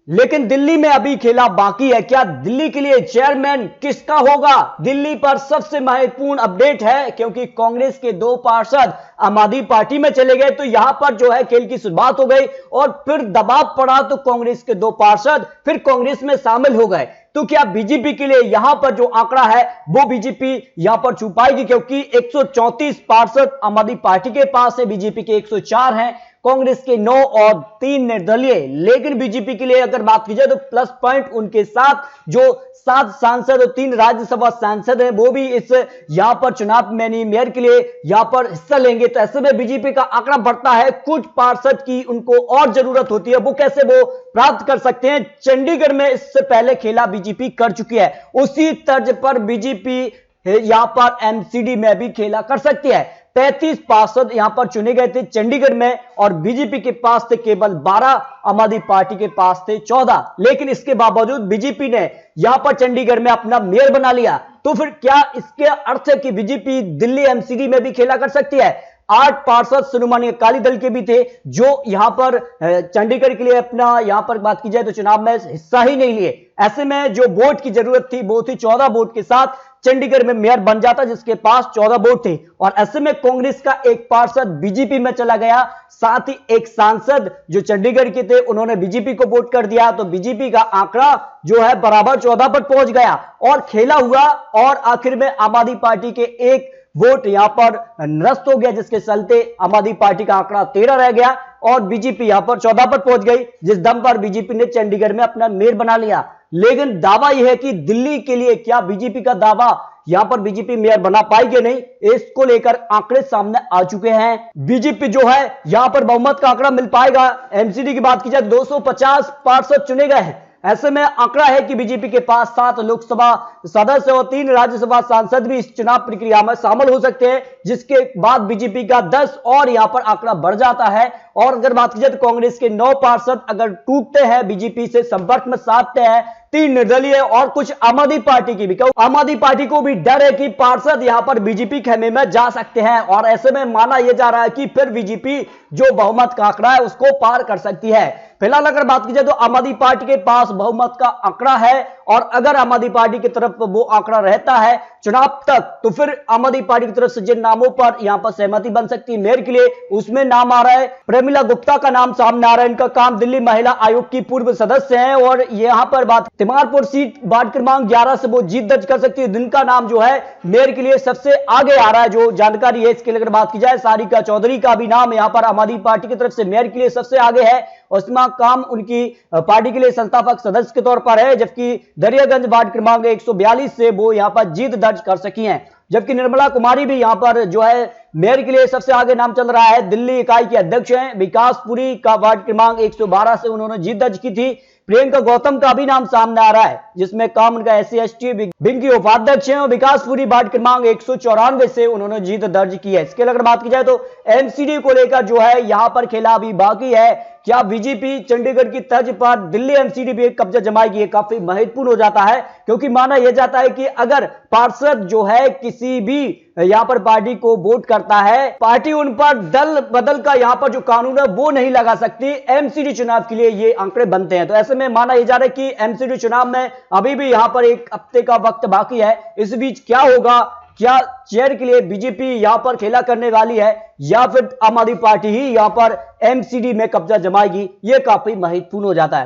लेकिन दिल्ली में अभी खेला बाकी है। क्या दिल्ली के लिए चेयरमैन किसका होगा? दिल्ली पर सबसे महत्वपूर्ण अपडेट है, क्योंकि कांग्रेस के 2 पार्षद आम आदमी पार्टी में चले गए, तो यहां पर जो है खेल की शुरुआत हो गई और फिर दबाव पड़ा तो कांग्रेस के 2 पार्षद फिर कांग्रेस में शामिल हो गए। तो क्या बीजेपी के लिए यहां पर जो आंकड़ा है वो बीजेपी यहां पर छू पाएगी? क्योंकि 134 पार्षद आम आदमी पार्टी के पास है, बीजेपी के 104 हैं, कांग्रेस के 9 और 3 निर्दलीय। लेकिन बीजेपी के लिए अगर बात की जाए तो प्लस पॉइंट उनके साथ जो 7 सांसद और 3 राज्यसभा सांसद हैं वो भी इस यहां पर चुनाव में मेयर के लिए यहां पर हिस्सा लेंगे। तो ऐसे में बीजेपी का आंकड़ा बढ़ता है। कुछ पार्षद की उनको और जरूरत होती है, वो कैसे वो प्राप्त कर सकते हैं? चंडीगढ़ में इससे पहले खेला बीजेपी कर चुकी है, उसी तर्ज पर बीजेपी यहां पर एमसीडी में भी खेला कर सकती है। 33 पार्षद यहां पर चुने गए थे चंडीगढ़ में और बीजेपी के पास थे केवल 12, आम आदमी पार्टी के पास थे 14। लेकिन इसके बावजूद बीजेपी ने यहां पर चंडीगढ़ में अपना मेयर बना लिया। तो फिर क्या इसके अर्थ है कि बीजेपी दिल्ली एमसीडी में भी खेला कर सकती है? 8 पार्षद शिरोमणि अकाली दल के भी थे जो यहां पर चंडीगढ़ के लिए अपना यहां पर बात की जाए तो चुनाव में हिस्सा ही नहीं लिए। ऐसे में जो वोट की जरूरत थी वो थी 14 वोट के साथ चंडीगढ़ में मेयर बन जाता, जिसके पास 14 वोट थे। और ऐसे में कांग्रेस का एक पार्षद बीजेपी में चला गया, साथ ही एक सांसद जो चंडीगढ़ के थे उन्होंने बीजेपी को वोट कर दिया। तो बीजेपी का आंकड़ा जो है बराबर 14 पर पहुंच गया और खेला हुआ और आखिर में आम आदमी पार्टी के एक वोट यहां पर निरस्त हो गया, जिसके चलते आम आदमी पार्टी का आंकड़ा 13 रह गया और बीजेपी यहां पर 14 पर पहुंच गई, जिस दम पर बीजेपी ने चंडीगढ़ में अपना मेयर बना लिया। लेकिन दावा यह है कि दिल्ली के लिए क्या बीजेपी का दावा यहां पर बीजेपी मेयर बना पाएगी नहीं, इसको लेकर आंकड़े सामने आ चुके हैं। बीजेपी जो है यहां पर बहुमत का आंकड़ा मिल पाएगा। एमसीडी की बात की जाए 250 पार्षद चुने गए हैं। ऐसे में आंकड़ा है कि बीजेपी के पास 7 लोकसभा सदस्य और 3 राज्यसभा सांसद भी इस चुनाव प्रक्रिया में शामिल हो सकते हैं, जिसके बाद बीजेपी का 10 और यहां पर आंकड़ा बढ़ जाता है। और अगर बात की जाए तो कांग्रेस के 9 पार्षद अगर टूटते हैं, बीजेपी से संपर्क में साधते हैं, 3 निर्दलीय और कुछ आम आदमी पार्टी की भी, आम आदमी पार्टी को भी डर है कि पार्षद यहां पर बीजेपी खेमे में जा सकते हैं और ऐसे में माना यह जा रहा है कि फिर बीजेपी जो बहुमत का आंकड़ा है उसको पार कर सकती है। फिलहाल अगर बात की जाए तो आम आदमी पार्टी के पास बहुमत का आंकड़ा है और अगर आम आदमी पार्टी की तरफ वो आंकड़ा रहता है चुनाव तक, तो फिर आम आदमी पार्टी की तरफ से जिन नामों पर यहां पर सहमति बन सकती है मेयर के लिए, उसमें नाम आ रहा है प्रेमिला गुप्ता का नाम सामने आ रहा है। इनका काम दिल्ली महिला आयोग की पूर्व सदस्य है और यहां पर बात तिमारपुर सीट वार्ड क्रमांक 11 से वो जीत दर्ज कर सकती है, जिनका नाम जो है मेयर के लिए सबसे आगे आ रहा है। जो जानकारी है इसके लिए अगर बात की जाए, सारिका चौधरी का भी नाम यहां पर आम आदमी पार्टी की तरफ से मेयर के लिए सबसे आगे है और इसमें काम उनकी पार्टी के लिए संस्थापक सदस्य के तौर पर है, जबकि दरियागंज वार्ड क्रमांक 142 से वो यहां पर जीत दर्ज कर सकी हैं। जबकि निर्मला कुमारी भी यहां पर जो है मेयर के लिए सबसे आगे नाम चल रहा है, दिल्ली इकाई के अध्यक्ष हैं। विकासपुरी का वार्ड क्रमांक 112 से उन्होंने जीत दर्ज की थी। प्रियंका गौतम का भी नाम सामने आ रहा है, जिसमें काम उनका SC/ST विंग की उपाध्यक्ष हैं और विकासपुरी वार्ड क्रमांक 194 से उन्होंने जीत दर्ज की है। इसके अगर बात की जाए तो एमसीडी को लेकर जो है यहां पर खेला अभी बाकी है। क्या बीजेपी चंडीगढ़ की तर्ज पर दिल्ली एमसीडी भी एक कब्जा जमाएगी? ये काफी महत्वपूर्ण हो जाता है, क्योंकि माना यह जाता है कि अगर पार्षद जो है किसी भी यहां पर पार्टी को वोट करता है, पार्टी उन पर दल बदल का यहां पर जो कानून है वो नहीं लगा सकती। एमसीडी चुनाव के लिए ये आंकड़े बनते हैं। तो ऐसे में माना यह जा रहा है कि एमसीडी चुनाव में अभी भी यहां पर एक हफ्ते का वक्त बाकी है। इस बीच क्या होगा? क्या चेयर के लिए बीजेपी यहां पर खेला करने वाली है या फिर आम आदमी पार्टी ही यहां पर एमसीडी में कब्जा जमाएगी? यह काफी महत्वपूर्ण हो जाता है।